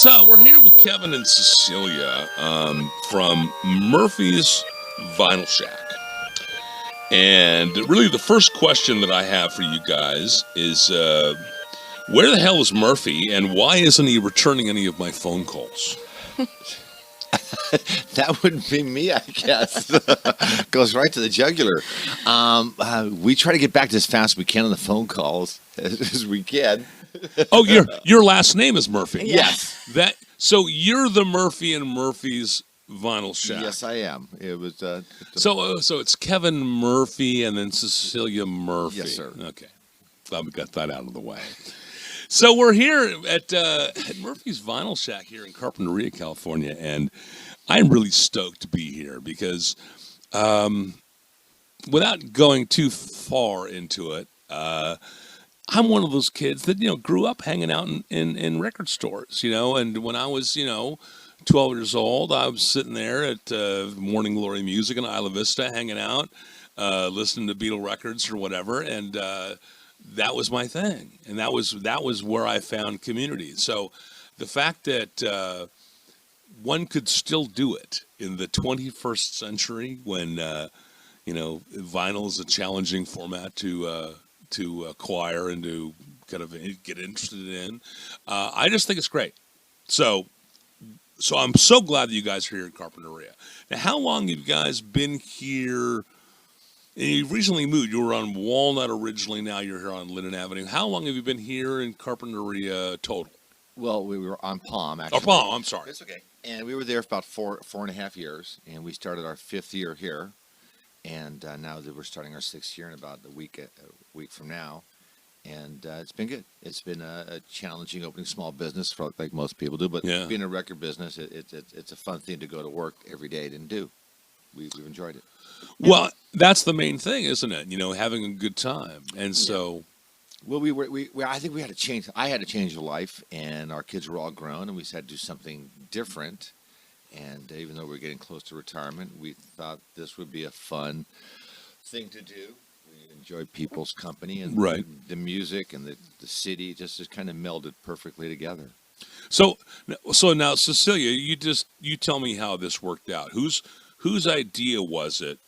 So we're here with Kevin and Cecilia from Murphy's Vinyl Shack. And really the first question that I have for you guys is where the hell is Murphy and why isn't he returning any of my phone calls? That wouldn't be me, I guess. Goes right to the jugular. We try to get back to as fast as we can on the phone calls as we can. Oh, your last name is Murphy. Yes. So you're the Murphy and Murphy's Vinyl Shack. Yes, I am. It was. So it's Kevin Murphy and then Cecilia Murphy. Yes, sir. Okay, glad we got that out of the way. So we're here at Murphy's Vinyl Shack here in Carpinteria, California, and I'm really stoked to be here because, without going too far into it, I'm one of those kids that grew up hanging out in record stores, and when I was 12 years old, I was sitting there at Morning Glory Music in Isla Vista, hanging out, listening to Beatle records or whatever, and that was my thing, and that was where I found community. So the fact that one could still do it in the 21st century when vinyl is a challenging format to acquire and to kind of get interested in, I just think it's great. So I'm so glad that you guys are here in Carpinteria. Now, how long have you guys been here? And you recently moved. You were on Walnut originally. Now you're here on Linden Avenue. How long have you been here in Carpinteria total? Well, we were on Palm, actually. Oh, Palm. I'm sorry. It's okay. And we were there for about four and a half years, and we started our 5th year here. And now that we're starting our 6th year in about a week from now. And it's been good. It's been a challenging opening small business, for, like most people do. But being a record business, it's a fun thing to go to work every day and do. We've enjoyed it. Well, that's the main thing, isn't it? Having a good time. And so... Well, I think we had to change. I had to change life, and our kids were all grown, and we had to do something different. And even though we're getting close to retirement, we thought this would be a fun thing to do. We enjoy people's company and the music and the city just kind of melded perfectly together. So now, Cecilia, you tell me how this worked out. Whose idea was it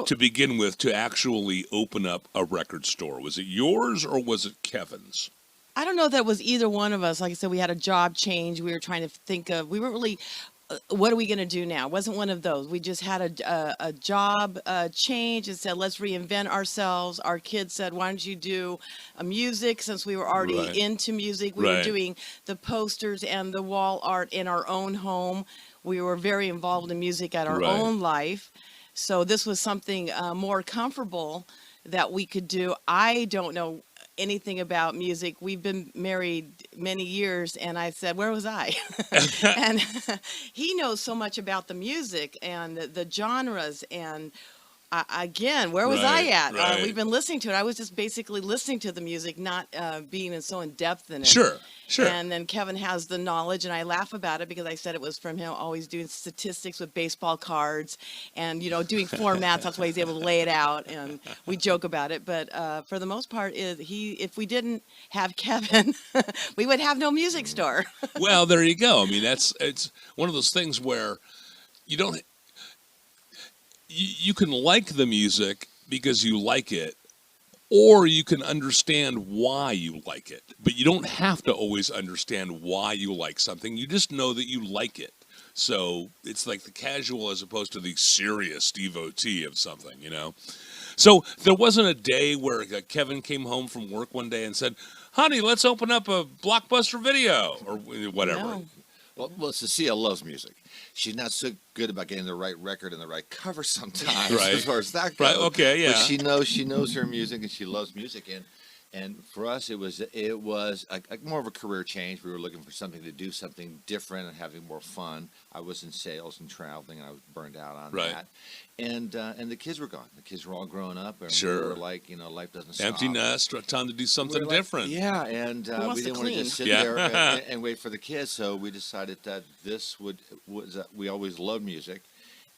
to begin with to actually open up a record store? Was it yours or was it Kevin's? I don't know if that was either one of us. Like I said, we had a job change. We were trying to think of, we weren't really, what are we going to do now? It wasn't one of those. We just had a job change and said, let's reinvent ourselves. Our kids said, why don't you do music, since we were already into music. We were doing the posters and the wall art in our own home. We were very involved in music at our own life. So this was something more comfortable that we could do. I don't know anything about music. We've been married many years, and I said, where was I? And he knows so much about the music and the genres, and again, where was I at? We've been listening to it. I was just basically listening to the music, not being so in depth in it. Sure. And then Kevin has the knowledge, and I laugh about it because I said it was from him always doing statistics with baseball cards and, doing formats. That's why he's able to lay it out, and we joke about it. But for the most part, if we didn't have Kevin, we would have no music store. Well, there you go. I mean, it's one of those things where you can like the music because you like it, or you can understand why you like it. But you don't have to always understand why you like something. You just know that you like it. So it's like the casual as opposed to the serious devotee of something, So there wasn't a day where Kevin came home from work one day and said, honey, let's open up a Blockbuster video or whatever. No. Well, Cecilia loves music. She's not so good about getting the right record and the right cover sometimes, as far as that goes. Right. Okay. Yeah. But she knows her music, and she loves music. And for us, it was more of a career change. We were looking for something to do, something different, and having more fun. I was in sales and traveling, and I was burned out on that. And the kids were gone. The kids were all grown up, and we were like, life doesn't stop. Empty nest, time to do something different. Yeah, and we didn't want to just sit there and wait for the kids. So we decided that this we always loved music,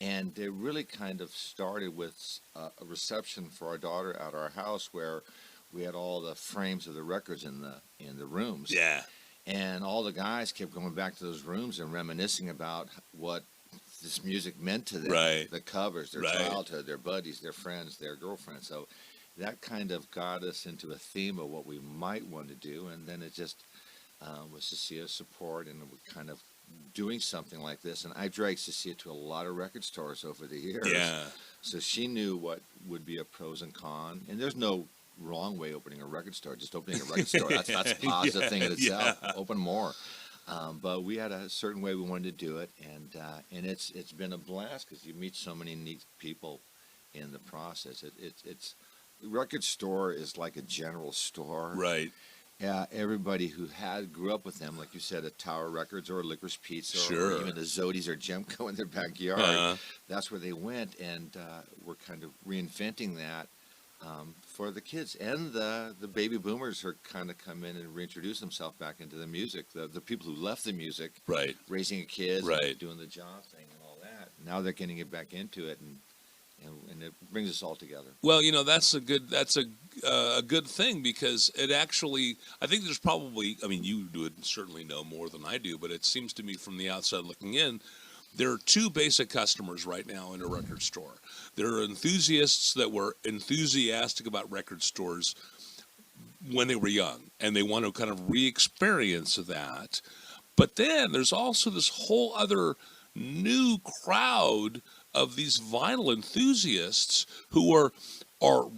and it really kind of started with a reception for our daughter at our house where we had all the frames of the records in the rooms. Yeah. And all the guys kept going back to those rooms and reminiscing about what this music meant to them. Right. The covers, their Right. childhood, their buddies, their friends, their girlfriends. So that kind of got us into a theme of what we might want to do. And then it just was Cecilia's support and kind of doing something like this. And I dragged Cecilia to a lot of record stores over the years. Yeah. So she knew what would be a pros and cons. And there's no wrong way opening a record store. Just opening a record store. That's a positive thing in itself. Yeah. Open more. But we had a certain way we wanted to do it, and it's been a blast because you meet so many neat people in the process. It's record store is like a general store. Right. Everybody who grew up with them, like you said, at Tower Records or Licorice Pizza, Sure. or even the Zodi's or Gemco in their backyard. That's where they went, and we're kind of reinventing that for the kids. And the baby boomers are kind of come in and reintroduce themselves back into the music. The people who left the music, Right. raising a kid, Right. doing the job thing and all that. Now they're getting it back into it, and it brings us all together. Well, that's a good thing because it actually, I think there's probably, I mean, you would certainly know more than I do, but it seems to me from the outside looking in, there are two basic customers right now in a record store. There are enthusiasts that were enthusiastic about record stores when they were young, and they want to kind of re-experience that. But then there's also this whole other new crowd of these vinyl enthusiasts who are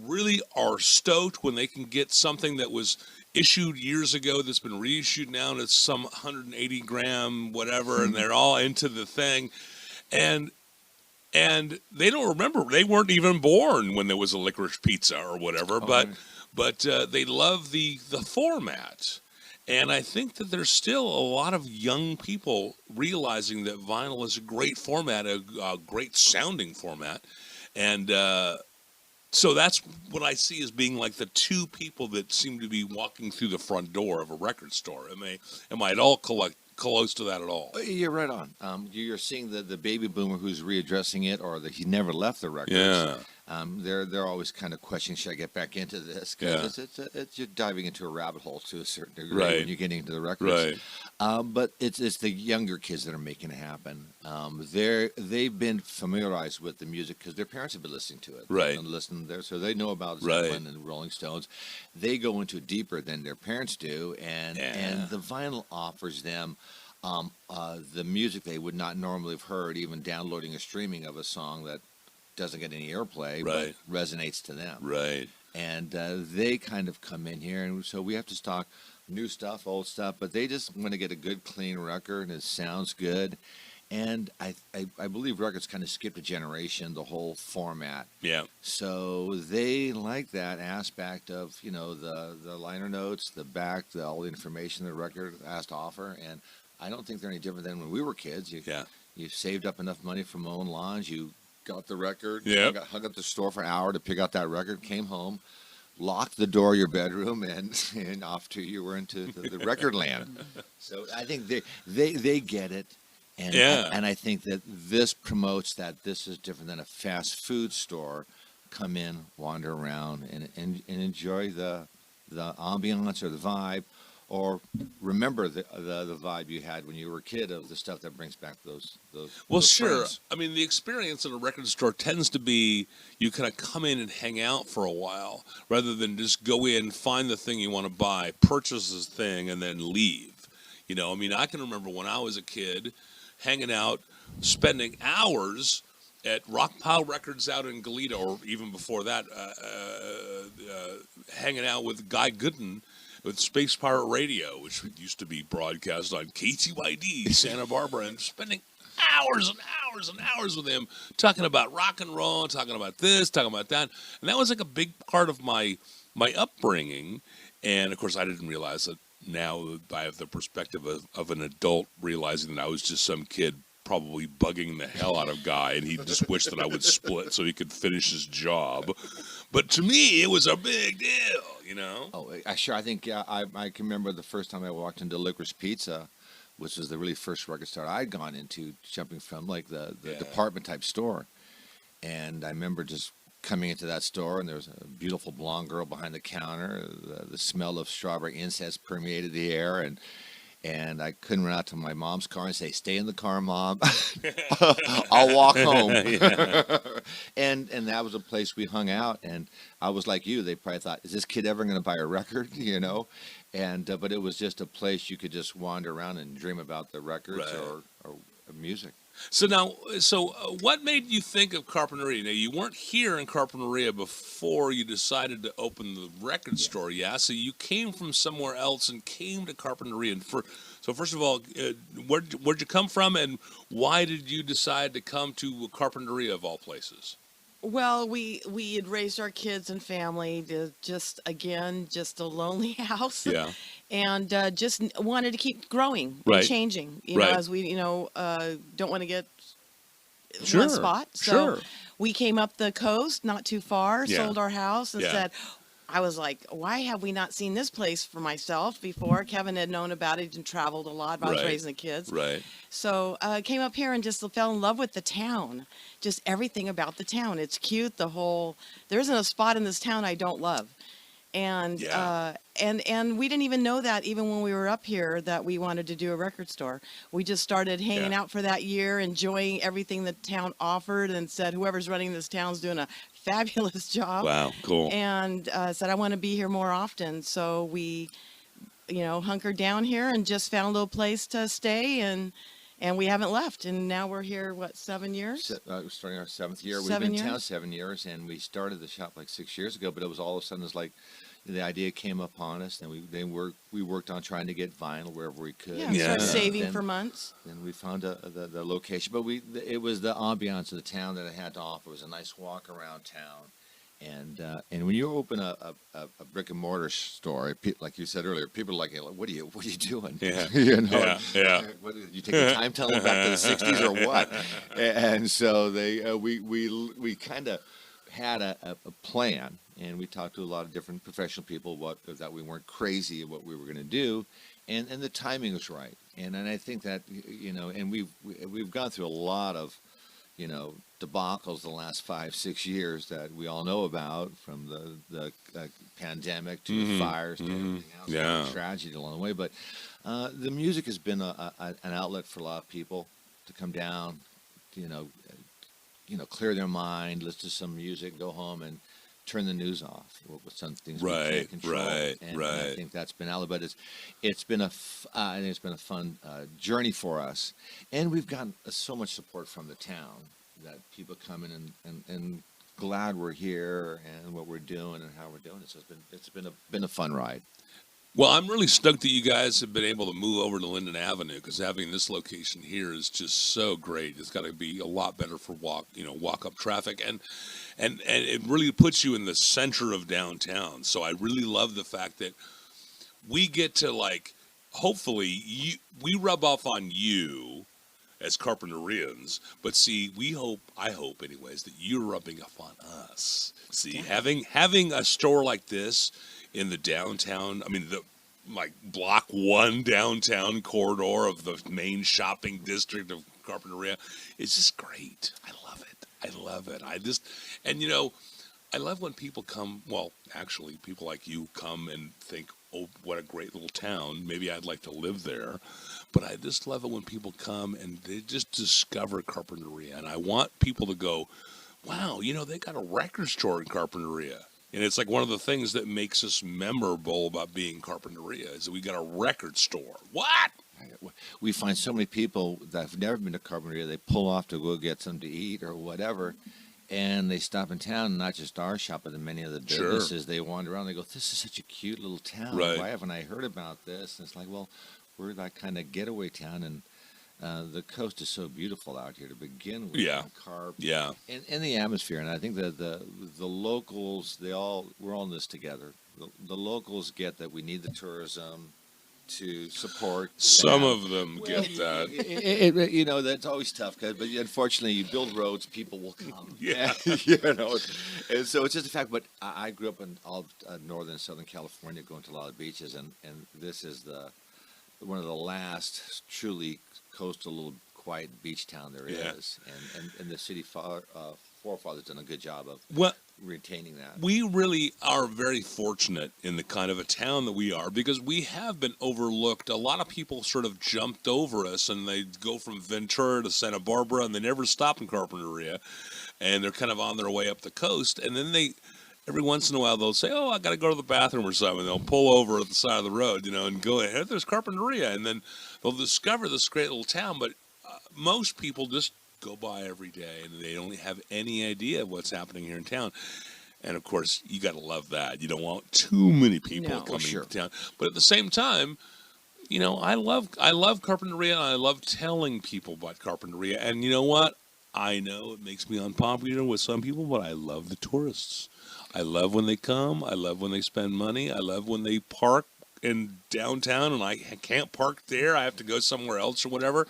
really stoked when they can get something that was issued years ago that's been reissued now, and it's some 180 gram whatever, and they're all into the thing, and they don't remember, they weren't even born when there was a Licorice Pizza or whatever, but they love the format. And I think that there's still a lot of young people realizing that vinyl is a great format, a great sounding format. And so that's what I see as being like the two people that seem to be walking through the front door of a record store. Am I at all close to that at all? You're right on. You're seeing the baby boomer who's readdressing it, or he never left the records. Yeah. They're always kind of questioning, should I get back into this? Because it's you're diving into a rabbit hole to a certain degree when you're getting into the records. Right. But it's the younger kids that are making it happen. They've been familiarized with the music because their parents have been listening to it. Right. They've been listening there, so they know about Right. Zeppelin and Rolling Stones. They go into it deeper than their parents do, and the vinyl offers them the music they would not normally have heard, even downloading or streaming of a song that doesn't get any airplay, Right. but resonates to them. Right. And they kind of come in here, and so we have to stock new stuff, old stuff, but they just want to get a good, clean record, and it sounds good. And I believe records kind of skipped a generation, the whole format. Yeah. So they like that aspect of, the liner notes, the back, all the information the record has to offer. And I don't think they're any different than when we were kids. You saved up enough money from mowing lawns, you got the record, Yep. hung up the store for an hour to pick out that record, came home, locked the door of your bedroom, and off to you were into the record land. So I think they get it. And, Yeah. and I think that this promotes that this is different than a fast food store. Come in, wander around, and enjoy the ambiance or the vibe, or remember the vibe you had when you were a kid of the stuff that brings back those. Well, those sure. friends. I mean, the experience in a record store tends to be you kind of come in and hang out for a while rather than just go in, find the thing you want to buy, purchase this thing, and then leave. I mean, I can remember when I was a kid hanging out, spending hours at Rockpile Records out in Goleta, or even before that, hanging out with Guy Gooden with Space Pirate Radio, which used to be broadcast on KTYD Santa Barbara, and spending hours and hours and hours with him talking about rock and roll, talking about this, talking about that. And that was like a big part of my upbringing. And of course, I didn't realize that now I have the perspective of an adult realizing that I was just some kid probably bugging the hell out of Guy, and he just wished that I would split so he could finish his job. But to me, it was a big deal, Oh, sure. I think I can remember the first time I walked into Licorice Pizza, which was the really first record store I'd gone into, jumping from like the department type store. And I remember just coming into that store, and there was a beautiful blonde girl behind the counter. The smell of strawberry incense permeated the air, and And I couldn't run out to my mom's car and say, "Stay in the car, Mom. I'll walk home." Yeah. And that was a place we hung out. And I was like you. They probably thought, "Is this kid ever going to buy a record?" And but it was just a place you could just wander around and dream about the records Right. or music. So now, what made you think of Carpinteria? Now, you weren't here in Carpinteria before you decided to open the record store, yeah? So you came from somewhere else and came to Carpinteria. And so first of all, where'd you come from, and why did you decide to come to Carpinteria of all places? Well, we had raised our kids and family to just a lonely house, Yeah. and just wanted to keep growing and Right. changing. Right. As we don't want to get Sure. one spot. So Sure. we came up the coast, not too far, Yeah. sold our house, and Yeah. said, I was like, why have we not seen this place for myself before? Kevin had known about it and traveled a lot while I was Right. raising the kids. Right. So I came up here and just fell in love with the town. Just everything about the town. It's cute. There isn't a spot in this town I don't love. And Yeah. and we didn't even know that even when we were up here that we wanted to do a record store. We just started hanging Yeah. out for that year, enjoying everything the town offered, and said whoever's running this town's doing a fabulous job. Wow. Cool. And said I want to be here more often. So we, hunkered down here and just found a little place to stay, and we haven't left. And now we're here, what, 7 years? We're starting our 7th year. We've 7 been in town years? 7 years, and we started the shop like 6 years ago. But it was all of a sudden, it's like the idea came upon us, and we worked on trying to get vinyl wherever we could. Yeah, Yeah. started saving Then- for months. Then we found the location, but it was the ambiance of the town that it had to offer. It was a nice walk around town, and when you open a brick and mortar store, like you said earlier, people are like, "What are you doing?" Yeah. Yeah. Yeah. What, you take the time telling back to the '60s or what? And so we kind of had a plan, and we talked to a lot of different professional people that we weren't crazy of what we were going to do, and the timing was right. And I think that and we've gone through a lot of debacles the last 5-6 years that we all know about, from the pandemic to the fires to everything else, Yeah. tragedy along the way. But the music has been an outlet for a lot of people to come down, clear their mind, listen to some music, go home and turn the news off with some things we Right, can't control. right, And right. I think that's been outlet. But it's been a fun journey for us, and we've gotten so much support from the town that people come in and glad we're here and what we're doing and how we're doing it. So it's been a fun ride. Well, I'm really stoked that you guys have been able to move over to Linden Avenue, because having this location here is just so great. It's got to be a lot better for walk up traffic, and it really puts you in the center of downtown. So I really love the fact that we get to, like, hopefully we rub off on you as Carpinterians, but see, I hope anyways, that you're rubbing off on us. See, having a store like this in the downtown, like block 1 downtown corridor of the main shopping district of Carpinteria, it's just great. I love it. I love when people come, well, actually, people like you come and think, oh, what a great little town. Maybe I'd like to live there. But I just love it when people come and they just discover Carpinteria. And I want people to go, wow, they got a record store in Carpinteria. And it's like one of the things that makes us memorable about being Carpinteria is that we got a record store. What? We find so many people that have never been to Carpinteria. They pull off to go get something to eat or whatever, and they stop in town. Not just our shop, but in many of the businesses. Sure. They wander around. They go, "This is such a cute little town. Right. Why haven't I heard about this?" And it's like, well, we're that kind of getaway town, and the coast is so beautiful out here to begin with. Yeah. Yeah. And the atmosphere. And I think that the locals, we're all in this together. The locals get that we need the tourism to support. Some of them get that. That's always tough. But unfortunately, you build roads, people will come. Yeah. And so it's just a fact. But I grew up in all of northern and southern California, going to a lot of beaches, and this is one of the last truly coastal, little quiet beach town there is, and the city forefathers done a good job of Well, retaining that. we really are very fortunate in the kind of a town that we are because we have been overlooked. A lot of people sort of jumped over us and they go from Ventura to Santa Barbara and they never stop in Carpinteria and they're kind of on their way up the coast. And then every once in a while, they'll say, "Oh, I got to go to the bathroom or something." They'll pull over at the side of the road, and go ahead. There's Carpinteria. And then they'll discover this great little town. But most people just go by every day and they don't have any idea of what's happening here in town. And of course, you got to love that. You don't want too many people coming to town. But at the same time, I love Carpinteria and I love telling people about Carpinteria. And you know what? I know it makes me unpopular with some people, but I love the tourists. I love when they come. I love when they spend money. I love when they park in downtown and I can't park there. I have to go somewhere else or whatever.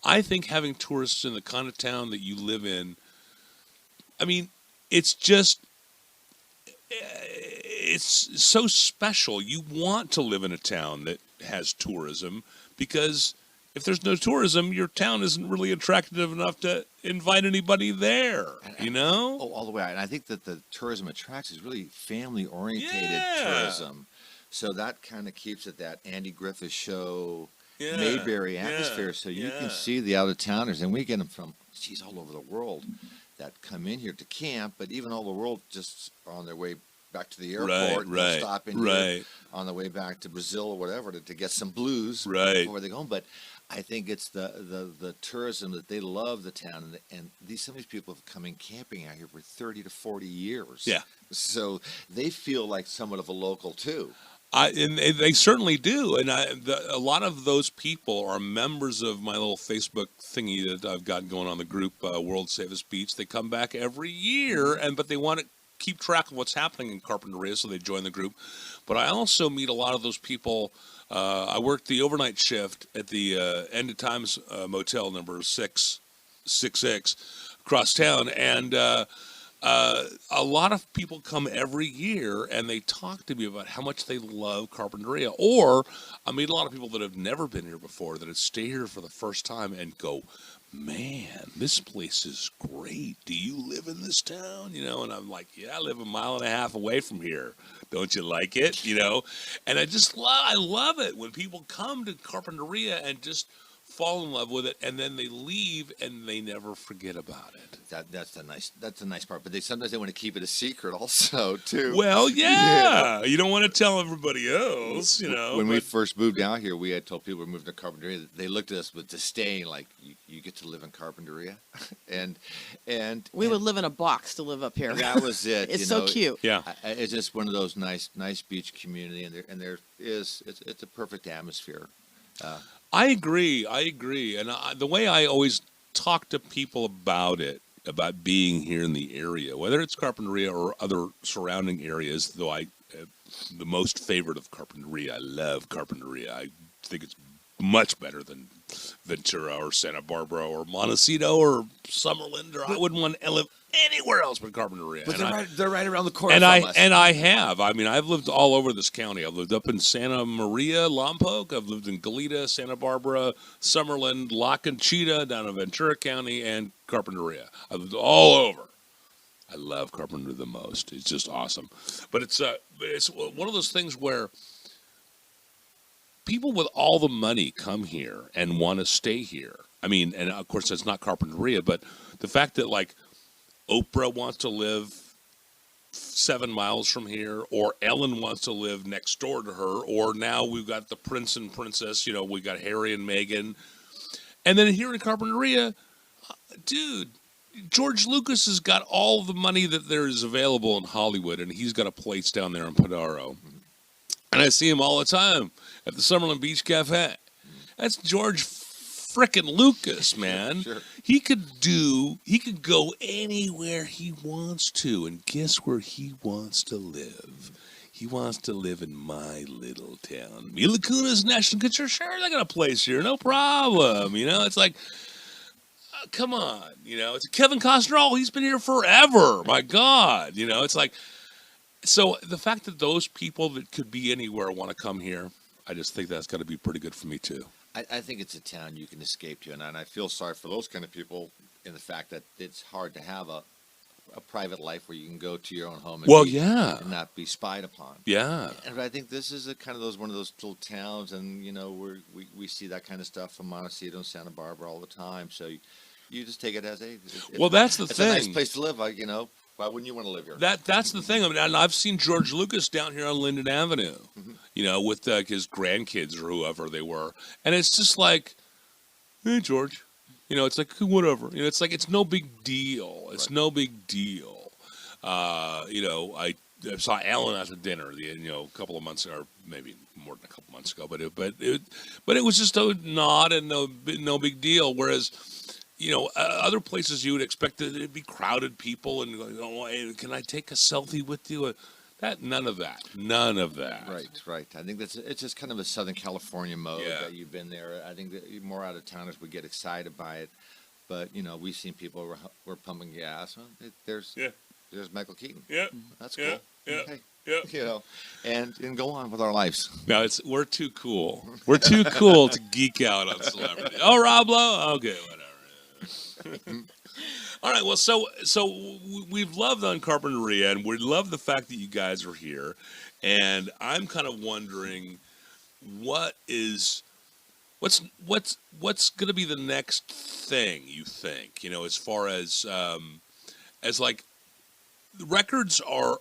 I think having tourists in the kind of town that you live in, I mean, it's so special. You want to live in a town that has tourism because if there's no tourism, your town isn't really attractive enough to invite anybody there, Oh, all the way. And I think that the tourism attracts is really family-orientated tourism. So that kind of keeps it that Andy Griffith Show, Mayberry atmosphere. So you can see the out-of-towners, and we get them from, all over the world that come in here to camp, but even all the world just are on their way back to the airport, and stop in here on the way back to Brazil or whatever to get some blues before they go home. But I think it's the tourism that they love the town, and some of these people have come in camping out here for 30 to 40 years. Yeah. So they feel like somewhat of a local too. And they certainly do. And a lot of those people are members of my little Facebook thingy that I've got going on the group, World Safest Beach. They come back every year, but they want to keep track of what's happening in Carpinteria, so they join the group. But I also meet a lot of those people. I worked the overnight shift at the End of Times Motel number 666 across town, and a lot of people come every year and they talk to me about how much they love Carpinteria. Or I meet a lot of people that have never been here before that have stayed here for the first time and go, "Man, this place is great. Do you live in this town?" And I'm like, "Yeah, I live 1.5 miles away from here. Don't you like it?" And I love it when people come to Carpinteria and just fall in love with it, and then they leave and they never forget about it. That's the nice part. But sometimes they want to keep it a secret also too. Well, yeah. You don't want to tell everybody else, When we first moved out here, we had told people we moved to Carpinteria. They looked at us with disdain, like, you get to live in Carpinteria, and we would live in a box to live up here. That was it. It's so cute. Yeah, it's just one of those nice beach community, and it's a perfect atmosphere. I agree. And the way I always talk to people about being here in the area, whether it's Carpinteria or other surrounding areas, though the most favorite of Carpinteria, I love Carpinteria. I think it's much better than Ventura or Santa Barbara or Montecito or Summerlin, or I wouldn't want to live anywhere else but Carpinteria. But they're right around the corner from us. And I have. I mean, I've lived all over this county. I've lived up in Santa Maria, Lompoc. I've lived in Goleta, Santa Barbara, Summerlin, La Conchita, down in Ventura County, and Carpinteria. I've lived all over. I love Carpinteria the most. It's just awesome. But it's one of those things where people with all the money come here and want to stay here. I mean, and of course that's not Carpinteria, but the fact that like Oprah wants to live 7 miles from here, or Ellen wants to live next door to her, or now we've got the Prince and Princess, we got Harry and Meghan. And then here in Carpinteria, dude, George Lucas has got all the money that there is available in Hollywood, and he's got a place down there in Padaro. And I see him all the time at the Summerlin Beach Cafe. That's George frickin' Lucas, man. Sure. He could go anywhere he wants to, and guess where he wants to live? He wants to live in my little town. Mila Kunis National Picture, sure, they got a place here, no problem. It's like, come on, it's Kevin Costner. Oh, he's been here forever. My God, it's like. So the fact that those people that could be anywhere want to come here, I just think that's got to be pretty good for me too. I think it's a town you can escape to, and I feel sorry for those kind of people in the fact that it's hard to have a a private life where you can go to your own home and, Well, yeah. and not be spied upon. Yeah. And I think this is a kind of one of those little towns, and we see that kind of stuff from Montecito and Santa Barbara all the time. So you just take it as Well, that's the it's thing. a nice place to live. Why wouldn't you want to live here? That's the thing. I mean, and I've seen George Lucas down here on Linden Avenue, with his grandkids or whoever they were, and it's just like, hey, George, it's like whatever. It's like it's no big deal. It's no big deal. I saw Alan at the dinner, a couple of months ago, or maybe more than a couple months ago, but it was just a nod and no big deal. Whereas, other places you would expect that it'd be crowded people and hey, can I take a selfie with you? None of that. Right. I think it's just kind of a Southern California mode that you've been there. I think that more out of towners would get excited by it, but we've seen people we're pumping gas. Well, there's Michael Keaton. Yeah, that's cool. Yeah. Hey. And go on with our lives. No, we're too cool. We're too cool to geek out on celebrity. Oh, Rob Lowe? Okay, whatever. All right, well, so we've loved on Carpinteria, and we love the fact that you guys are here. And I'm kind of wondering what's going to be the next thing you think? As far as like the records are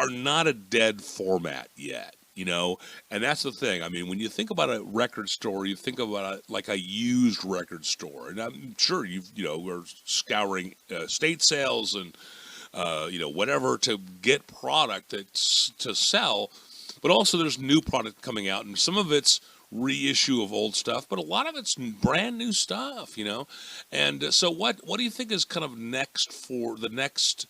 not a dead format yet. And that's the thing. I mean, when you think about a record store, you think about it like a used record store. And I'm sure we're scouring estate sales and, whatever to get product to sell. But also there's new product coming out, and some of it's reissue of old stuff, but a lot of it's brand new stuff, And so what do you think is kind of next for the next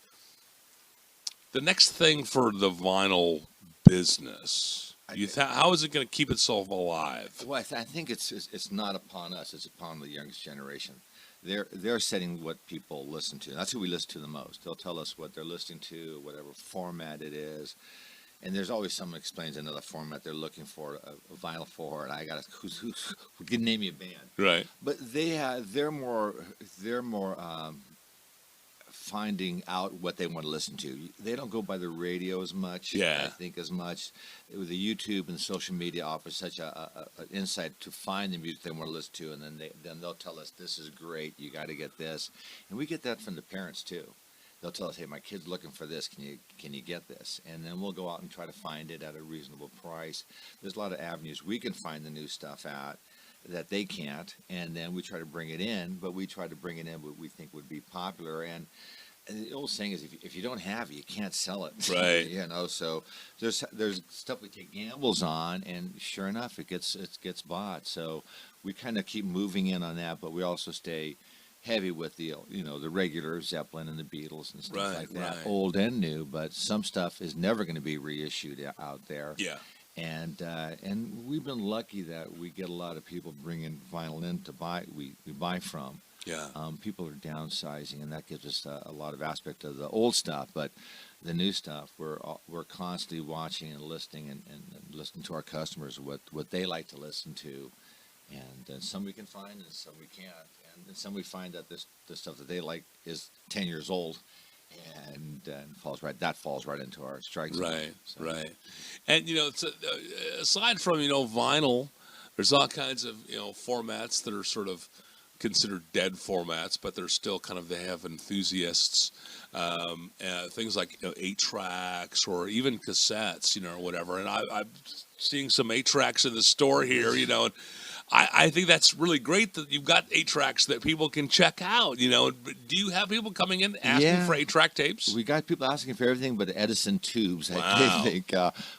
thing for the vinyl business? How is it going to keep itself alive? Well, I think it's not upon us; it's upon the youngest generation. They're setting what people listen to. That's who we listen to the most. They'll tell us what they're listening to, whatever format it is. And there's always someone explains another format they're looking for, a vinyl for, and I got who can name me a band, right? But they're more finding out what they want to listen to. They don't go by the radio as much. Yeah. I think as much. The YouTube and social media offers such an insight to find the music they want to listen to, and then they'll tell us this is great. You got to get this, and we get that from the parents too. They'll tell us, hey, my kid's looking for this. Can you get this? And then we'll go out and try to find it at a reasonable price. There's a lot of avenues we can find the new stuff at that they can't, and then we try to bring it in. But we try to bring it in what we think would be popular. And the old saying is, if you don't have it, you can't sell it. Right. So there's stuff we take gambles on, and sure enough, it gets bought. So we kind of keep moving in on that, but we also stay heavy with the regular Zeppelin and the Beatles and stuff like that, old and new. But some stuff is never going to be reissued out there. Yeah. And we've been lucky that we get a lot of people bringing vinyl in to buy. We buy from. Yeah. People are downsizing, and that gives us a lot of aspect of the old stuff. But the new stuff, we're constantly watching and listening and listening to our customers what they like to listen to. And some we can find, and some we can't. And some we find that the stuff that they like is 10 years old, and falls right into our strike zone. Right, so. Right. And it's aside from vinyl, there's all kinds of formats that are sort of considered dead formats, but they're still they have enthusiasts. Things like 8-tracks or even cassettes, or whatever. And I'm seeing some 8-tracks in the store here, and I think that's really great that you've got 8-tracks that people can check out. Do you have people coming in asking for 8-track tapes? We got people asking for everything but Edison tubes. Wow. I think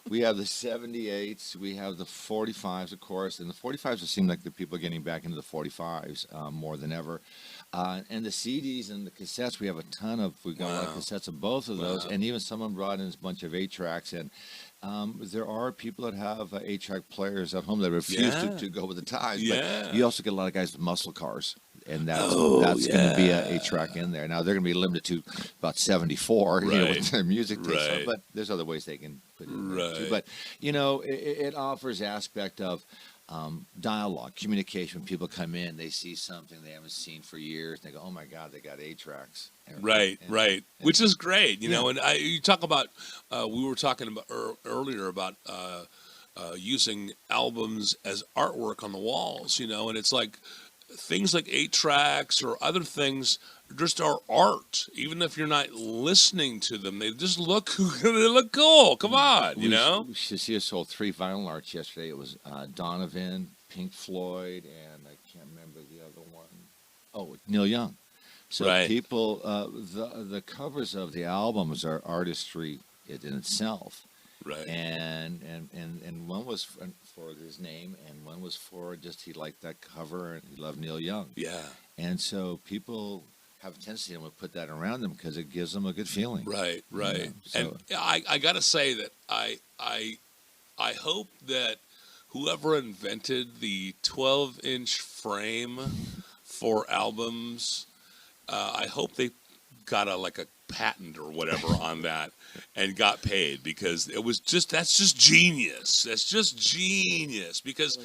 we have the 78s, we have the 45s, of course, and the 45s. It seems like the people are getting back into the 45s more than ever. And the CDs and the cassettes, we have a ton of. We got a lot of cassettes of both of those, and even someone brought in a bunch of 8-tracks and. There are people that have 8-track players at home that refuse to go with the times. Yeah. But you also get a lot of guys with muscle cars, and that's going to be an 8-track in there. Now they're going to be limited to about 74 with their music taste. Right. But there's other ways they can put it in there too. Right. But it offers aspect of dialogue, communication. When people come in, they see something they haven't seen for years, and they go, "Oh my God, they got 8-tracks." Right, And, right. and Which is great, you know. yeah. And you talk about, we were talking about earlier about using albums as artwork on the walls, you know, and it's like things like 8 tracks or other things just are art. Even if you're not listening to them, they just look they look cool. Come on, you know. Cecilia sold 3 vinyl arts yesterday. It was Donovan, Pink Floyd, and I can't remember the other one. Oh, Neil Young. So Right. people, the covers of the albums are artistry in itself, Right. and one was for his name, and one was for just he liked that cover and he loved Neil Young, Yeah. and so people have a tendency to put that around them because it gives them a good feeling. Right. You Right. know, And so I got to say that I hope that whoever invented the 12-inch frame for albums, I hope they got a patent or whatever on that and got paid, because that's just genius. That's just genius, because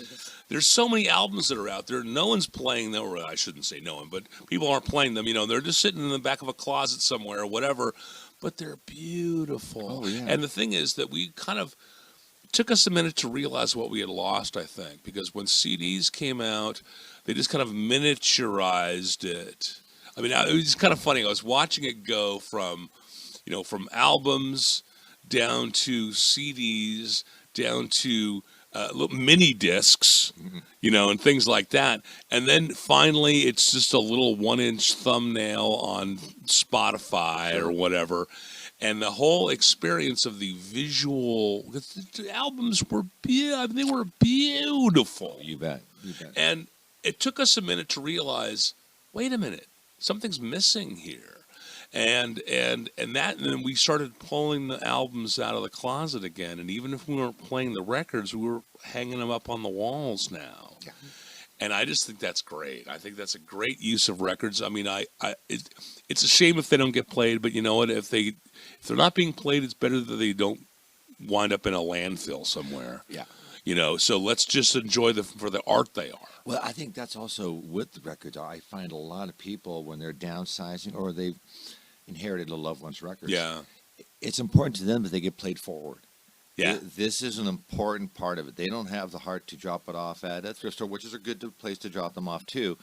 there's so many albums that are out there. No one's playing them, or I shouldn't say no one, but people aren't playing them. You know, they're just sitting in the back of a closet somewhere or whatever, but they're beautiful. oh yeah, And the thing is that we kind of took us a minute to realize what we had lost, I think, because when CDs came out, they just kind of miniaturized it. I mean, it was kind of funny. I was watching it go from, from albums down to CDs, down to little mini discs, and things like that. And then finally, it's just a little 1-inch thumbnail on Spotify or whatever. And the whole experience of the visual, the albums were they were beautiful. you bet, you bet. And it took us a minute to realize, wait a minute, something's missing here. And then we started pulling the albums out of the closet again. And even if we weren't playing the records, we were hanging them up on the walls now. Yeah. And I just think that's great. I think that's a great use of records. I mean, it's a shame if they don't get played, but you know what? If they're not being played, it's better that they don't wind up in a landfill somewhere. Yeah. So let's just enjoy them for the art they are. Well, I think that's also with the records. I find a lot of people, when they're downsizing or they've inherited a loved one's records, Yeah. it's important to them that they get played forward. Yeah. This is an important part of it. They don't have the heart to drop it off at a thrift store, which is a good place to drop them off too.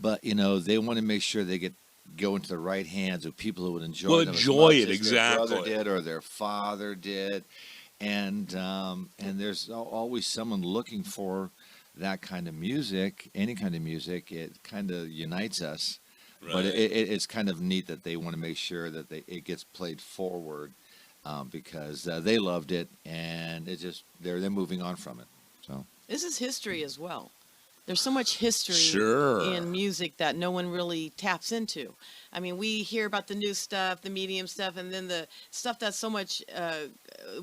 But they want to make sure they go into the right hands of people who would enjoy them as enjoy much it, as exactly. their brother did or their father did, and there's always someone looking for that kind of music, any kind of music. It kind of unites us, but Right. it's kind of neat that they want to make sure that it gets played forward. Because they loved it, and they're moving on from it. So This is history as well. There's so much history Sure. in music that no one really taps into. I mean, we hear about the new stuff, the medium stuff, and then the stuff that's so much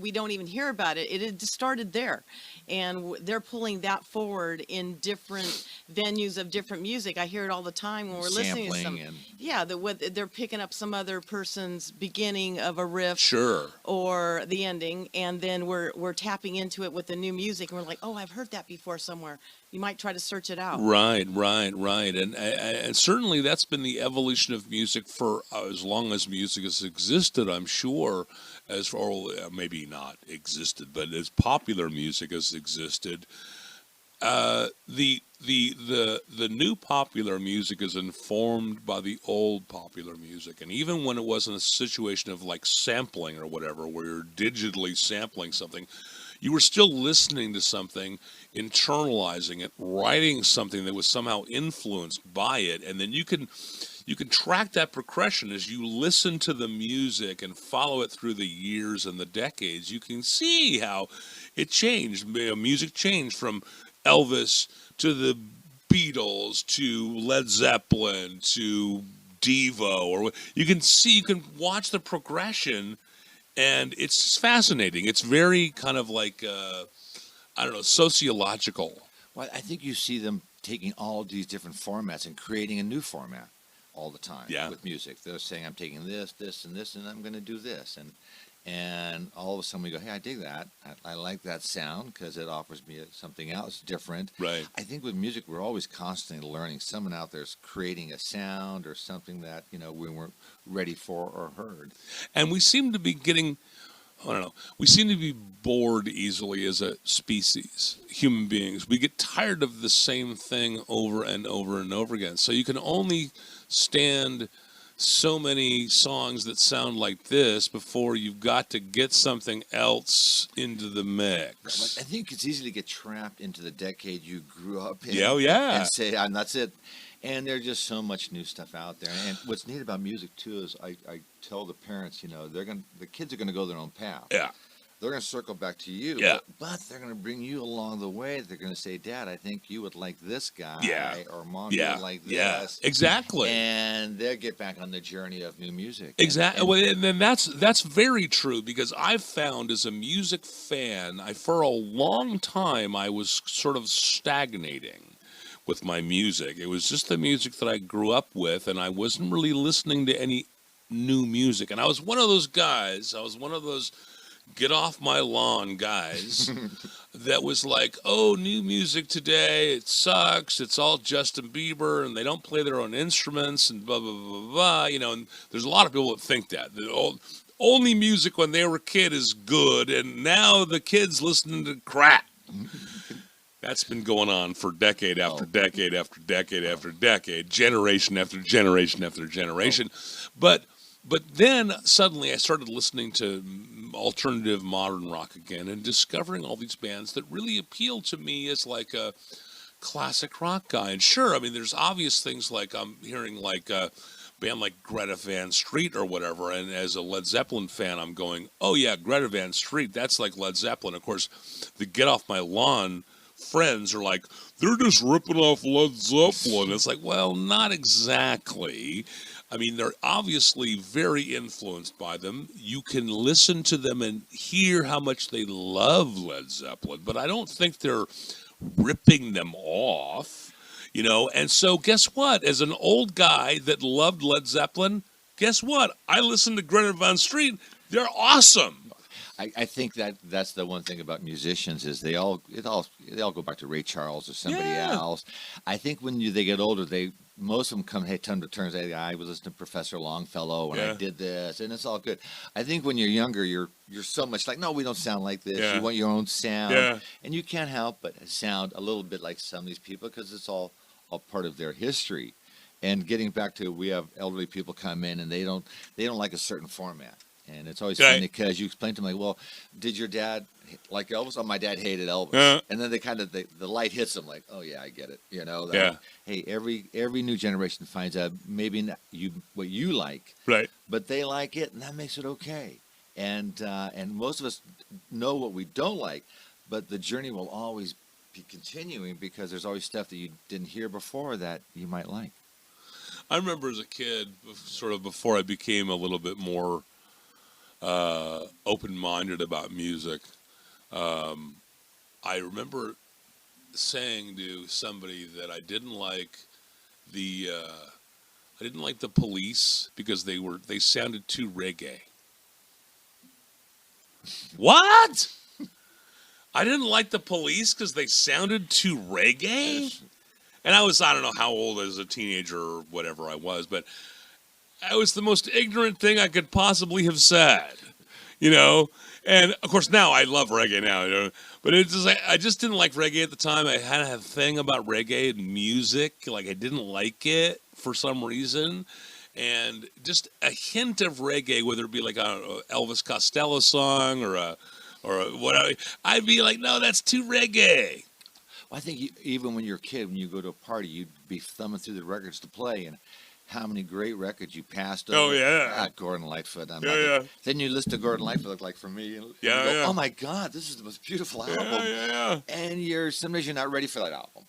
we don't even hear about it. It had started there, and they're pulling that forward in different venues of different music. I hear it all the time when we're listening to sampling some. and Yeah, they're picking up some other person's beginning of a riff Sure. or the ending, and then we're tapping into it with the new music, and we're like, oh, I've heard that before somewhere. You might try to search it out. Right. And certainly that's been the evolution of music for as long as music has existed, I'm sure, as far maybe not existed, but as popular music has existed. The new popular music is informed by the old popular music, and even when it wasn't a situation of like sampling or whatever, where you're digitally sampling something, you were still listening to something, internalizing it, writing something that was somehow influenced by it, and then you can track that progression as you listen to the music and follow it through the years and the decades. You can see how it changed. Music changed from Elvis to the Beatles to Led Zeppelin to Devo, or you can watch the progression, and it's fascinating. It's very kind of like I don't know, sociological. well, I think you see them taking all these different formats and creating a new format all the time Yeah. with music. They're saying, I'm taking this, this, and this, and I'm going to do this. And all of a sudden we go, hey, I dig that. I like that sound because it offers me something else different. Right. I think with music, we're always constantly learning. Someone out there's creating a sound or something that, we weren't ready for or heard. And we seem to be getting, I don't know, we seem to be bored easily as a species, human beings. We get tired of the same thing over and over and over again. So you can only stand so many songs that sound like this before you've got to get something else into the mix. I think it's easy to get trapped into the decade you grew up in. Yeah, oh, yeah. And say, that's it. And there's just so much new stuff out there. And what's neat about music too is I tell the parents, the kids are gonna go their own path. Yeah. They're gonna circle back to you. Yeah. But they're gonna bring you along the way. They're gonna say, Dad, I think you would like this guy. Yeah. Or Mom, you would like this. Yeah. Exactly. And they'll get back on the journey of new music. Exactly. And then that's very true, because I've found as a music fan, for a long time I was sort of stagnating with my music. It was just the music that I grew up with, and I wasn't really listening to any new music. And I was one of those guys, get off my lawn guys that was like, oh, new music today, it sucks, it's all Justin Bieber, and they don't play their own instruments, and blah, blah, blah, blah, and there's a lot of people that think that. Only music when they were a kid is good, and now the kids listening to crap. That's been going on for decade after decade after decade after decade, generation after generation after generation. But then suddenly I started listening to alternative modern rock again and discovering all these bands that really appeal to me as like a classic rock guy. And sure, I mean, there's obvious things like I'm hearing like a band like Greta Van Street or whatever, and as a Led Zeppelin fan, I'm going, oh yeah, Greta Van Street, that's like Led Zeppelin. Of course, the Get Off My Lawn friends are like, they're just ripping off Led Zeppelin. It's like, well, not exactly. I mean, they're obviously very influenced by them. You can listen to them and hear how much they love Led Zeppelin, but I don't think they're ripping them off, And so guess what? As an old guy that loved Led Zeppelin, guess what? I listened to Greta Van Street. They're awesome. I think that's the one thing about musicians is they all go back to Ray Charles or somebody else. I think when they get older, most of them come to turn and say, I was listening to Professor Longfellow and I did this, and it's all good. I think when you're younger, you're so much like, no, we don't sound like this. You want your own sound, and you can't help but sound a little bit like some of these people because it's all part of their history. And getting back to, we have elderly people come in and they don't like a certain format. And it's always funny because you explain to them, like, well, did your dad like Elvis? Oh, my dad hated Elvis. And then they kind of, the light hits them like, oh, yeah, I get it. Hey, every new generation finds out maybe not what you like, right? But they like it, and that makes it okay. And most of us know what we don't like, but the journey will always be continuing because there's always stuff that you didn't hear before that you might like. I remember as a kid, sort of before I became a little bit more open-minded about music, I remember saying to somebody that I didn't like the Police because they sounded too reggae. What? I didn't like the Police because they sounded too reggae? And I don't know how old as a teenager or whatever I was, but it was the most ignorant thing I could possibly have said, And of course now I love reggae now, But it's just like, I just didn't like reggae at the time. I had a thing about reggae and music, like I didn't like it for some reason. And just a hint of reggae, whether it be like a Elvis Costello song or whatever, I'd be like, no, that's too reggae. Well, I think even when you're a kid, when you go to a party, you'd be thumbing through the records to play, and how many great records you passed over. Oh, yeah. Gordon Lightfoot. Yeah. Then you listen to Gordon Lightfoot, like for me, and you go, oh my God, this is the most beautiful album. Yeah. And sometimes you're not ready for that album.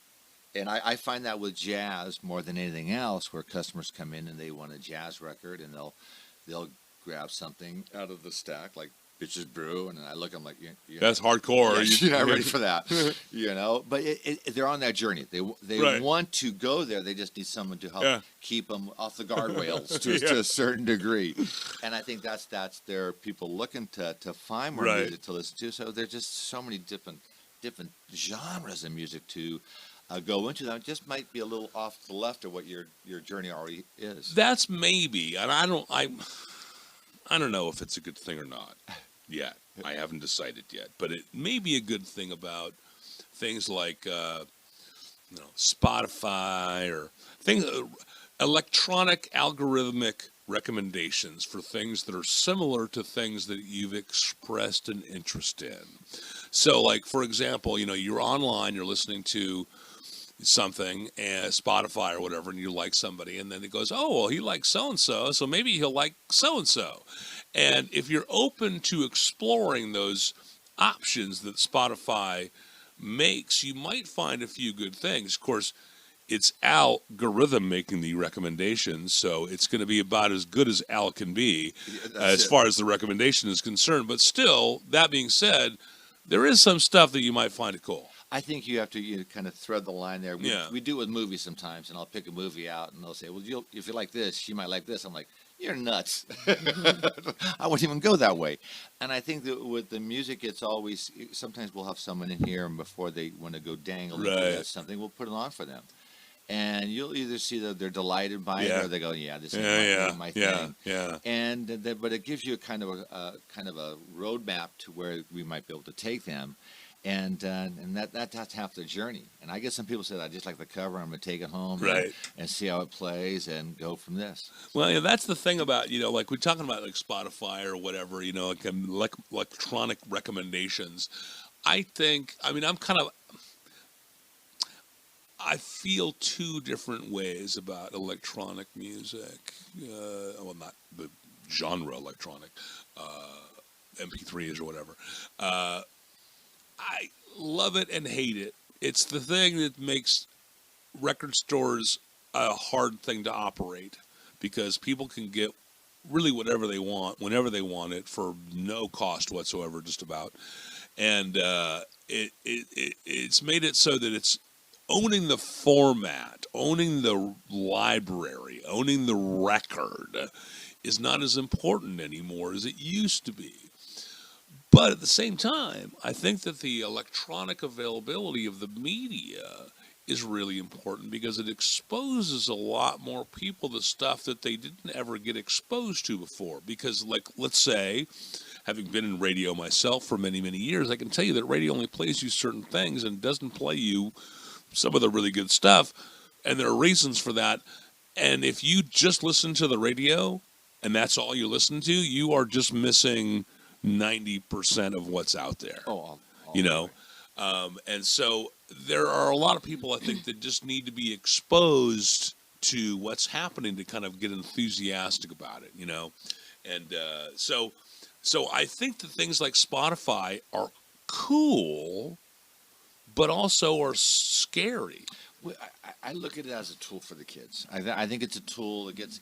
And I find that with jazz more than anything else, where customers come in and they want a jazz record, and they'll grab something out of the stack, like bitches brew, and I look, I'm like, That's hardcore. you're not ready for that, But they're on that journey. They Right. want to go there. They just need someone to help Yeah. keep them off the guardrails Yeah. to a certain degree. And I think that's their people looking to find more Right. music to listen to. So there's just so many different genres of music to go into. That just might be a little off to the left of what your journey already is. That's maybe, and I don't know if it's a good thing or not yet. I haven't decided yet, but it may be a good thing about things like Spotify or things, electronic algorithmic recommendations for things that are similar to things that you've expressed an interest in. So, like for example, you're online, you're listening to something, and Spotify or whatever, and you like somebody, and then it goes, oh, well, he likes so-and-so, so maybe he'll like so-and-so. And if you're open to exploring those options that Spotify makes, you might find a few good things. Of course, it's algorithm making the recommendations, so it's going to be about as good as Al can be as far as the recommendation is concerned. But still, that being said, there is some stuff that you might find cool. I think you have to kind of thread the line there. Yeah. We do it with movies sometimes, and I'll pick a movie out, and they'll say, well, if you like this, you might like this. I'm like, you're nuts. I wouldn't even go that way. And I think that with the music, it's always, sometimes we'll have someone in here, and before they want to go dangle into something, we'll put it on for them. And you'll either see that they're delighted by it, or they go, "Yeah, this is my thing." Yeah. And but it gives you a kind of a roadmap to where we might be able to take them, and that's half the journey. And I guess some people said, "I just like the cover. I'm going to take it home, and see how it plays, and go from this." Well, that's the thing about like we're talking about like Spotify or whatever, like electronic recommendations. I feel two different ways about electronic music. Well, not the genre electronic, MP3s or whatever. I love it and hate it. It's the thing that makes record stores a hard thing to operate because people can get really whatever they want, whenever they want it, for no cost whatsoever, just about. And it's made it so that it's owning the format, owning the library, owning the record is not as important anymore as it used to be. But at the same time, I think that the electronic availability of the media is really important because it exposes a lot more people to stuff that they didn't ever get exposed to before. Because, like, let's say, having been in radio myself for many, many years, I can tell you that radio only plays you certain things and doesn't play you some of the really good stuff, and there are reasons for that. And if you just listen to the radio and that's all you listen to, you are just missing 90% of what's out there. And so there are a lot of people, I think, that just need to be exposed to what's happening to kind of get enthusiastic about it, And so I think that things like Spotify are cool, but also are scary. Well, I look at it as a tool for the kids. I think it's a tool that gets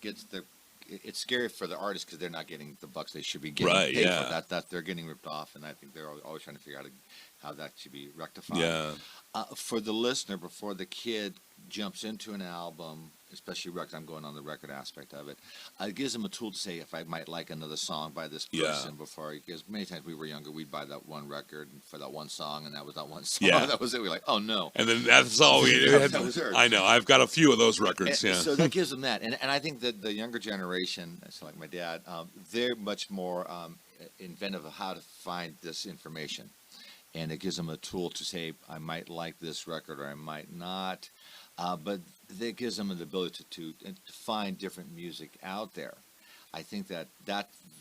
it's scary for the artists because they're not getting the bucks they should be getting paid for that. They're getting ripped off, and I think they're always trying to figure out how that should be rectified. Yeah. For the listener, before the kid jumps into an album, especially record, I'm going on the record aspect of it, it gives them a tool to say if I might like another song by this person before. Because many times we were younger, we'd buy that one record for that one song, and that was that one song. Yeah. That was it. We're like, oh no. And then that's all we had. That was hers. I know. I've got a few of those records. And so that gives them that. And I think that the younger generation, it's like my dad, they're much more inventive of how to find this information. And it gives them a tool to say, I might like this record or I might not. But it gives them the ability to find different music out there. I think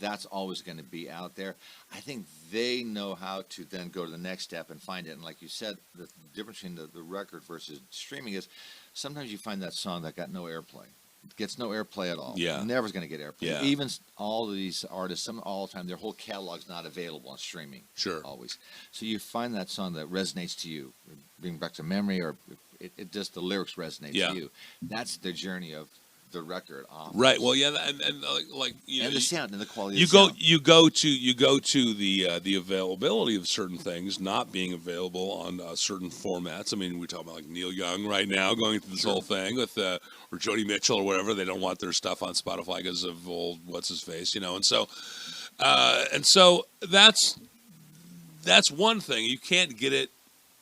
that's always going to be out there. I think they know how to then go to the next step and find it. And like you said, the difference between the record versus streaming is sometimes you find that song that got no airplay. It gets no airplay at all. Yeah. Never's going to get airplay. Yeah. Even all of these artists, all the time, their whole catalog's not available on streaming. Sure. Always. So you find that song that resonates to you, bring back to memory, or it just the lyrics resonate to you. That's the journey of the record offers. Right. Well, yeah, and like and the sound and the quality. You of the go sound. you go to the availability of certain things not being available on certain formats. I mean, we talk about like Neil Young right now going through this whole thing with or Joni Mitchell or whatever. They don't want their stuff on Spotify because of old what's his face, and so that's one thing. You can't get it.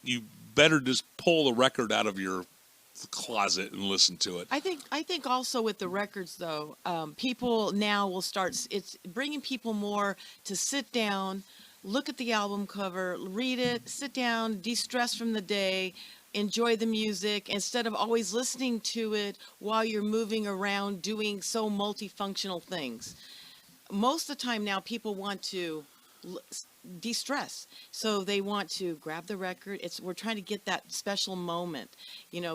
You better just pull the record out of your closet and listen to it. I think also with the records though, people now will start. It's bringing people more to sit down, look at the album cover, read it, sit down, de-stress from the day, enjoy the music instead of always listening to it while you're moving around doing so multifunctional things. Most of the time now, people want to de-stress, so they want to grab the record. We're trying to get that special moment,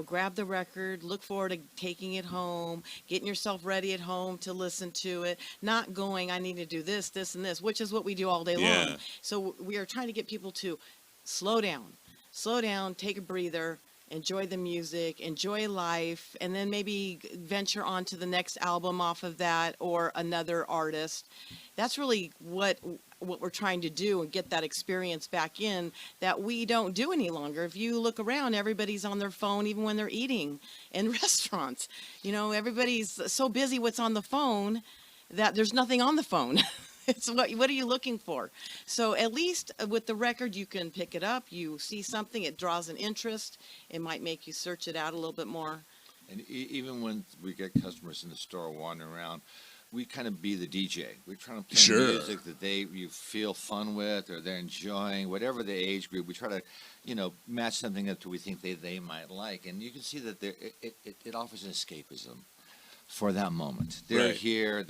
grab the record, look forward to taking it home, getting yourself ready at home to listen to it, not going, I need to do this and this, which is what we do all day long. So we are trying to get people to slow down, take a breather, enjoy the music, enjoy life, and then maybe venture on to the next album off of that or another artist. That's really what we're trying to do and get that experience back in that we don't do any longer. If you look around, everybody's on their phone even when they're eating in restaurants. Everybody's so busy what's on the phone that there's nothing on the phone. It's what are you looking for? So at least with the record, you can pick it up. You see something, it draws an interest. It might make you search it out a little bit more. And even when we get customers in the store wandering around, we kind of be the DJ. We're trying to play music that you feel fun with or they're enjoying, whatever the age group. We try to, match something up to we think they might like. And you can see that it offers an escapism for that moment. They're here.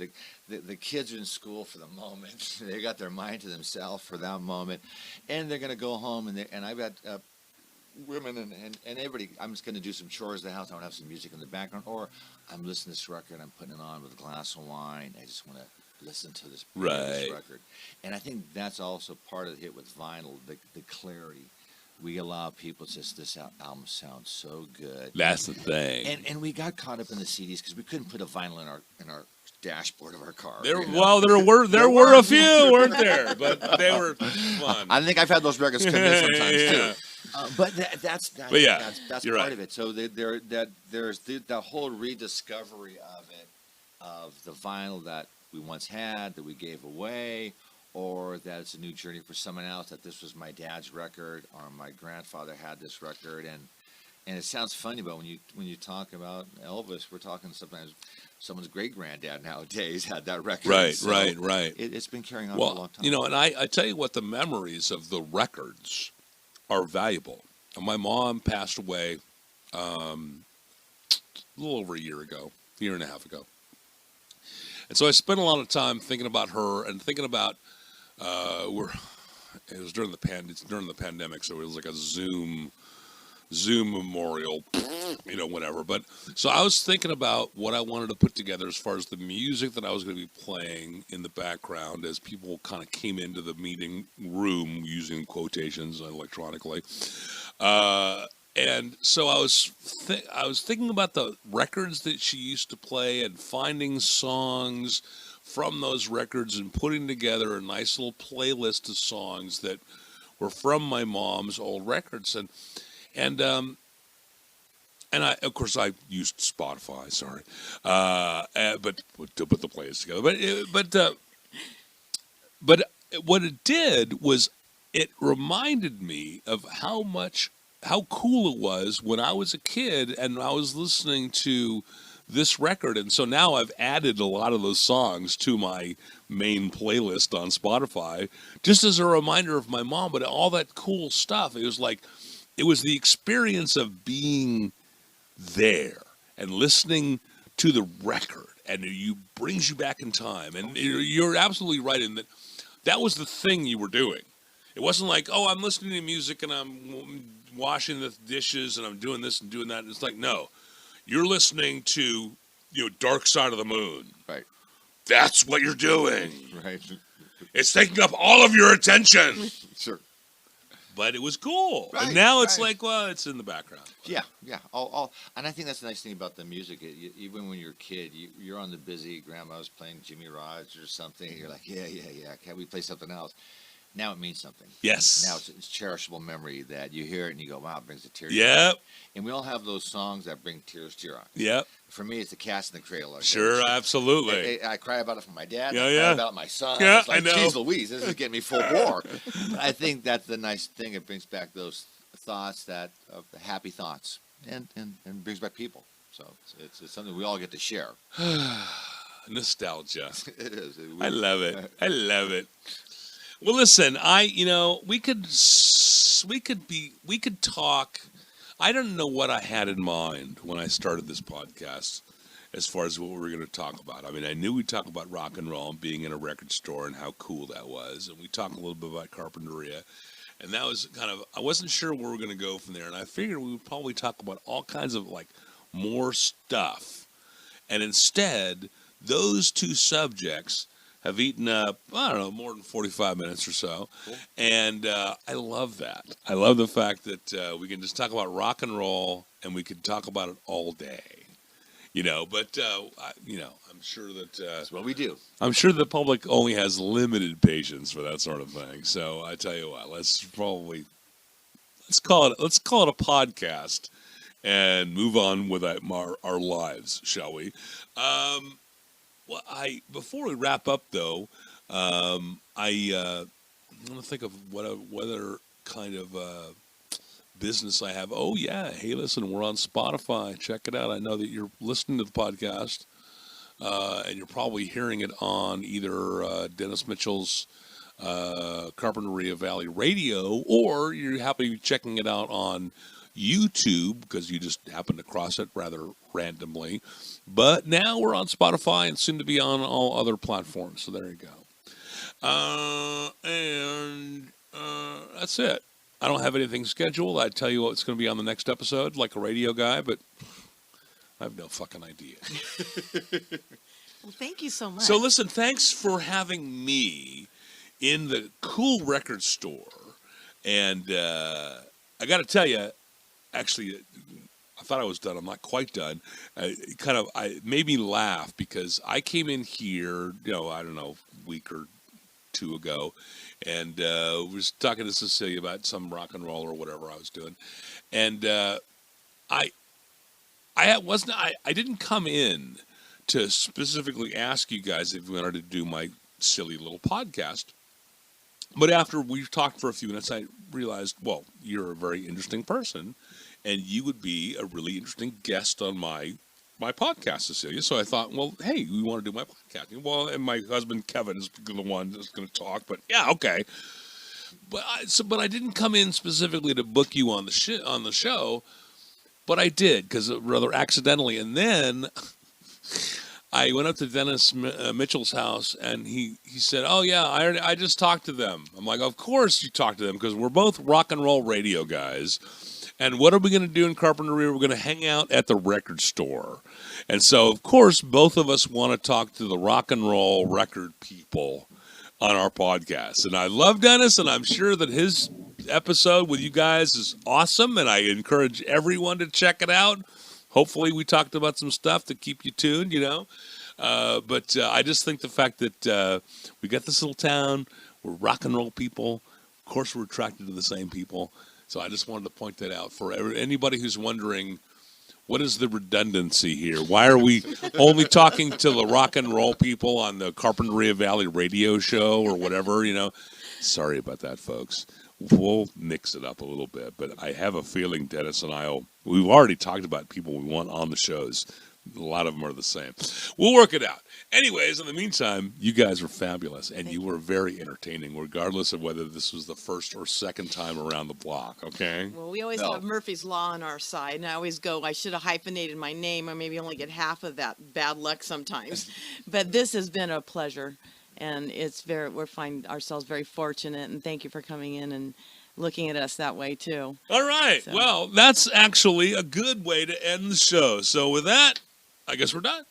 The kids are in school for the moment. They got their mind to themselves for that moment. And they're going to go home. And I've got women and everybody, I'm just going to do some chores at the house. I want to have some music in the background. Or I'm listening to this record. I'm putting it on with a glass of wine. I just want to listen to this record. And I think that's also part of the hit with vinyl, the clarity. We allow people to say, this album sounds so good. That's the thing. And we got caught up in the CDs because we couldn't put a vinyl in our dashboard of our car. Well, there were a few, weren't there? But they were fun. I think I've had those records come in sometimes too. But that's you're part right. of it. So there's the whole rediscovery of the vinyl that we once had, that we gave away, or that it's a new journey for someone else, that this was my dad's record, or my grandfather had this record. And it sounds funny, but when you talk about Elvis, we're talking sometimes someone's great-granddad nowadays had that record. Right, so right. It's been carrying on for a long time. And I tell you what, the memories of the records are valuable. My mom passed away a little over a year and a half ago. And so I spent a lot of time thinking about her and thinking about it was during the pandemic, so it was like a Zoom memorial, whatever. But so I was thinking about what I wanted to put together as far as the music that I was going to be playing in the background as people kind of came into the meeting room, using quotations electronically. And so I was thinking about the records that she used to play and finding songs from those records and putting together a nice little playlist of songs that were from my mom's old records. And I, of course, I used Spotify. Sorry, but to put the playlist together. But what it did was it reminded me of how cool it was when I was a kid and I was listening to this record. And so now I've added a lot of those songs to my main playlist on Spotify, just as a reminder of my mom, but all that cool stuff. It was the experience of being there and listening to the record, and it brings you back in time. And you're absolutely right in that was the thing you were doing. It wasn't like, oh, I'm listening to music and I'm washing the dishes and I'm doing this and doing that. It's like, no, you're listening to, Dark Side of the Moon. Right. That's what you're doing. Right. It's taking up all of your attention. Sure. but it was cool. Right, and now it's right. like, well, it's in the background. Yeah, yeah. All, and I think that's the nice thing about the music. Even when you're a kid, you're on the busy. Grandma's playing Jimmy Rogers or something. You're like, yeah, yeah, yeah. Can we play something else? Now it means something. Yes. Now it's cherishable memory that you hear it and you go, wow, it brings a tear. Yep. And we all have those songs that bring tears to your eyes. Yep. For me, it's the Cats in the Cradle. Sure, absolutely. I cry about it for my dad. Yeah, I yeah. cry about it my son. Yeah, It's like, I know. geez Louise, this is getting me full bore. But I think that's the nice thing. It brings back those thoughts, that happy thoughts, and brings back people. So it's something we all get to share. Nostalgia. It is. I love it. I love it. Well, listen, we could talk. I don't know what I had in mind when I started this podcast as far as what we were going to talk about. I mean, I knew we'd talk about rock and roll and being in a record store and how cool that was. And we talked a little bit about Carpinteria. And that was kind of, I wasn't sure where we were going to go from there. And I figured we would probably talk about all kinds of like more stuff. And instead, those two subjects have eaten up, I don't know, more than 45 minutes or so. Cool. And I love that. I love the fact that we can just talk about rock and roll and we can talk about it all day. But I'm sure that that's what we do. I'm sure the public only has limited patience for that sort of thing. So I tell you what, let's call it a podcast and move on with our lives, shall we? Well, before we wrap up though, I want to think of what other kind of business I have. Oh yeah, hey, listen, we're on Spotify. Check it out. I know that you're listening to the podcast, and you're probably hearing it on either Dennis Mitchell's Carpinteria Valley Radio, or you're happy checking it out on YouTube because you just happened to cross it rather randomly. But now we're on Spotify and soon to be on all other platforms. So there you go. And that's it. I don't have anything scheduled. I'd tell you what's going to be on the next episode, like a radio guy, but I have no fucking idea. Well, thank you so much. So listen, thanks for having me in the cool record store. And I got to tell you, actually, I thought I was done. I'm not quite done. It made me laugh because I came in here, I don't know, a week or two ago, and was talking to Cecilia about some rock and roll or whatever I was doing, and I didn't come in to specifically ask you guys if you wanted to do my silly little podcast. But after we talked for a few minutes, I realized, well, you're a very interesting person, and you would be a really interesting guest on my podcast, Cecilia. So I thought, well, hey, we want to do my podcast. Well, and my husband Kevin is the one that's going to talk. But yeah, okay. But I didn't come in specifically to book you on the show, but I did because rather accidentally. And then I went up to Dennis Mitchell's house, and he said, "Oh yeah, I just talked to them." I'm like, "Of course you talked to them because we're both rock and roll radio guys." And what are we going to do in Carpinteria? We're going to hang out at the record store. And so, of course, both of us want to talk to the rock and roll record people on our podcast. And I love Dennis, and I'm sure that his episode with you guys is awesome, and I encourage everyone to check it out. Hopefully we talked about some stuff to keep you tuned, But I just think the fact that we got this little town, we're rock and roll people. Of course, we're attracted to the same people. So I just wanted to point that out for anybody who's wondering, what is the redundancy here? Why are we only talking to the rock and roll people on the Carpinteria Valley radio show or whatever, Sorry about that, folks. We'll mix it up a little bit. But I have a feeling Dennis and we've already talked about people we want on the shows. A lot of them are the same. We'll work it out. Anyways, in the meantime, you guys were fabulous, and you were very entertaining, regardless of whether this was the first or second time around the block, okay? Well, we always have Murphy's Law on our side, and I always go, I should have hyphenated my name, or maybe only get half of that bad luck sometimes. But this has been a pleasure, and we find ourselves very fortunate, and thank you for coming in and looking at us that way, too. All right. So. Well, that's actually a good way to end the show. So with that, I guess we're done.